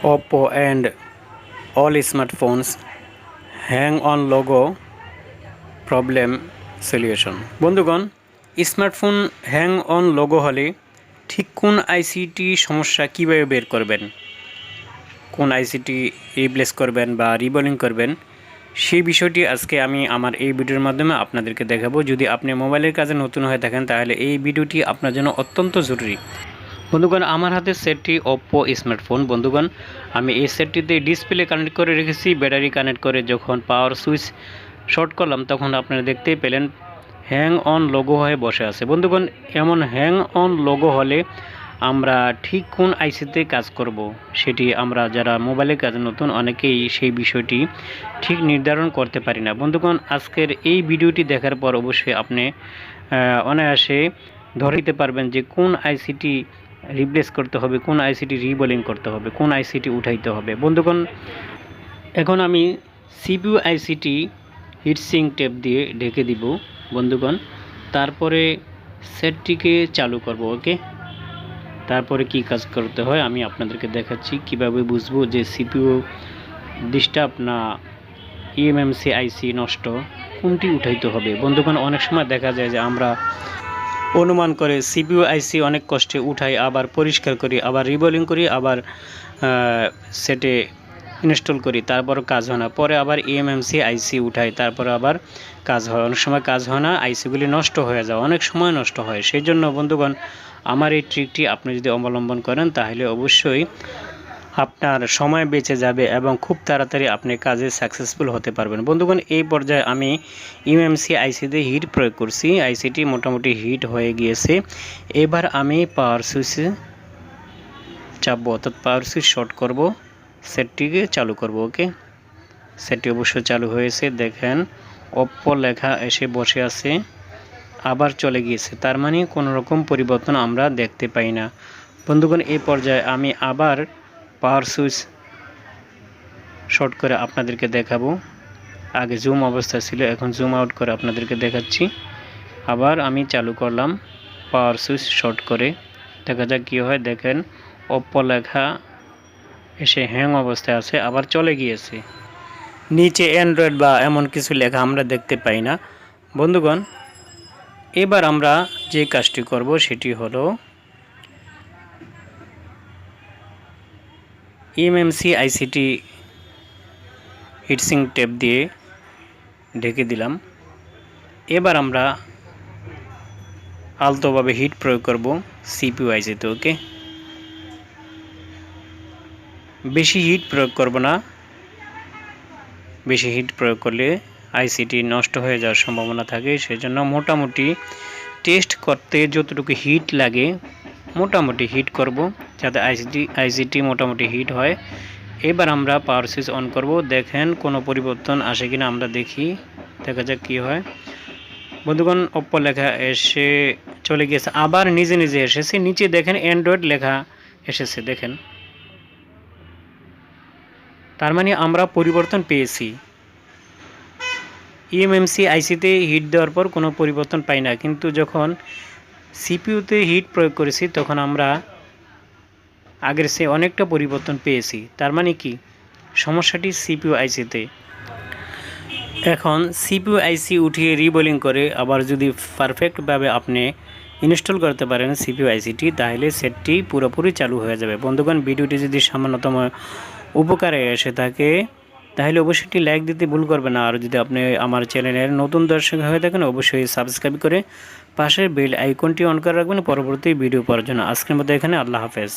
Oppo and all smartphones hang on logo problem solution। বন্ধুগণ, smartphone hang on logo হলে ঠিক কোন ICT সমস্যা কিভাবে বের করবেন, কোন আইসিটি রিপ্লেস করবেন বা রিবোলিং করবেন, সেই বিষয়টি আজকে আমি আমার এই ভিডিওর মাধ্যমে আপনাদেরকে দেখাবো। যদি আপনি মোবাইলের কাজে নতুন হয়ে থাকেন তাহলে এই ভিডিওটি আপনার জন্য অত্যন্ত জরুরি। বন্ধুগণ, আমার হাতে সেটটি ওপ্পো স্মার্টফোন। বন্ধুগণ, আমি এই সেটটিতে ডিসপ্লে কানেক্ট করে রেখেছি, ব্যাটারি কানেক্ট করে যখন পাওয়ার সুইচ শর্ট করলাম তখন আপনারা দেখতেই পেলেন হ্যাং অন লোগো হয়ে বসে আছে। বন্ধুগণ, এমন হ্যাং অন লোগো হলে আমরা ঠিক কোন আইসিতে কাজ করব সেটি আমরা যারা মোবাইলের কাজে নতুন অনেকেই সেই বিষয়টি ঠিক নির্ধারণ করতে পারি না। বন্ধুগণ, আজকের এই ভিডিওটি দেখার পর অবশ্যই আপনি অনায়াসে ধরে নিতে পারবেন যে কোন আইসিটি রিপ্লেস করতে হবে, কোন আইসিটি রিবোলিং করতে হবে, কোন আইসিটি উঠাইতে হবে। বন্ধুগণ, এখন আমি সিপিইউ আইসিটি হিটসিং টেপ দিয়ে ঢেকে দিব। বন্ধুগণ, তারপরে সেটটিকে চালু করব। ওকে, তারপরে কি কাজ করতে হয় আমি আপনাদেরকে দেখাচ্ছি, কিভাবে বুঝবো যে সিপিইউ ডিস্টার্ব না emmc আইসি নষ্ট, কোনটি উঠাইতে হবে। বন্ধুগণ, অনেক সময় দেখা যায় যে আমরা অনুমান করে সিপিইউ আইসি অনেক কষ্টে উঠাই, আবার পরিষ্কার করি, আবার রিবোলিং করি, আবার সেটে ইনস্টল করি, তারপর কাজ হয় না। পরে আবার emmc আইসি উঠাই, তারপর আবার কাজ হয়। অনেক সময় কাজ হয় না, আইসিগুলি নষ্ট হয়ে যায়, অনেক সময় নষ্ট হয়। সেই জন্য বন্ধুগণ, আমার এই ট্রিকটি আপনি যদি অবলম্বন করেন তাহলে অবশ্যই আপনার সময় বেঁচে যাবে এবং খুব তাড়াতাড়ি আপনি কাজে সাকসেসফুল হতে পারবেন। বন্ধুগণ, এই পর্যায়ে আমি emmc আইসিতে হিট প্রয়োগ করছি, আইসিটি মোটামুটি হিট হয়ে গিয়েছে। এবার আমি পাওয়ার সুইচে চাপবো, অর্থাৎ পাওয়ার সুইচ শর্ট করব, সেটটিকে চালু করব। ওকে, সেটটি অবশ্যই চালু হয়েছে। দেখেন ওপ্পো লেখা এসে বসে আছে, আবার চলে গিয়েছে, তার মানে কোনো রকম পরিবর্তন আমরা দেখতে পাই না। বন্ধুগণ, এই পর্যায়ে আমি আবার পাওয়ার সুইচ শর্ট করে আপনাদেরকে দেখাবো। আগে জুম অবস্থা ছিল, এখন জুম আউট করে আপনাদেরকে দেখাচ্ছি। আবার আমি চালু করলাম পাওয়ার সুইচ শর্ট করে, দেখা যাক কী হয়। দেখেন ওপ্পো লেখা এসে হ্যাং অবস্থায় আছে, আবার চলে গিয়েছে। নিচে অ্যান্ড্রয়েড বা এমন কিছু লেখা আমরা দেখতে পাই না। বন্ধুগণ, এবার আমরা যে কাজটি করব সেটি হলো emmc আইসিটি হিটসিং টেপ দিয়ে ঢেকে দিলাম। এবার আমরা আলতোভাবে হিট প্রয়োগ করব সিপিইউ আইসিতে। ওকে, বেশি হিট প্রয়োগ করব না, বেশি হিট প্রয়োগ করলে আইসিটি নষ্ট হয়ে যাওয়ার সম্ভাবনা থাকে। সেজন্য মোটামুটি টেস্ট করতে যতটুকু হিট লাগে মোটামুটি হিট করব, যাতে আইসিটি মোটামুটি হিট হয়। এবার আমরা পাওয়ার সুইচ অন করব। দেখেন কোনো পরিবর্তন আসে কিনা আমরা দেখি, দেখা যাক কী হয়। বন্ধুগণ, ওপ্পো লেখা এসে চলে গিয়েছে, আবার নিজে নিজে এসেছে। নিচে দেখেন অ্যান্ড্রয়েড লেখা এসেছে, দেখেন, তার মানে আমরা পরিবর্তন পেয়েছি। emmc আইসিতে হিট দেওয়ার পর কোনো পরিবর্তন পাই না, কিন্তু যখন সিপিইউতে হিট প্রয়োগ করেছি তখন আমরা আগের চেয়ে অনেকটা পরিবর্তন পেয়েছি। তার মানে কি, সমস্যাটি সিপিইউ আইসিতে। এখন সিপিইউ আইসি উঠিয়ে রিবোলিং করে আবার যদি পারফেক্টভাবে আপনি ইনস্টল করতে পারেন সিপিইউ আইসিটি, তাহলে সেটটি পুরোপুরি চালু হয়ে যাবে। বন্ধুগণ, ভিডিওটি যদি সামান্যতম উপকারে এসে থাকে তাহলে অবশ্যই একটি লাইক দিতে ভুল করবেন না। আর যদি আপনি আমার চ্যানেলের নতুন দর্শক হয়ে থাকেন অবশ্যই সাবস্ক্রাইব করে পাশের বেল আইকনটি অন করে রাখবেন পরবর্তী ভিডিও পাওয়ার জন্য। আজকের মতো এখানে, আল্লাহ হাফেজ।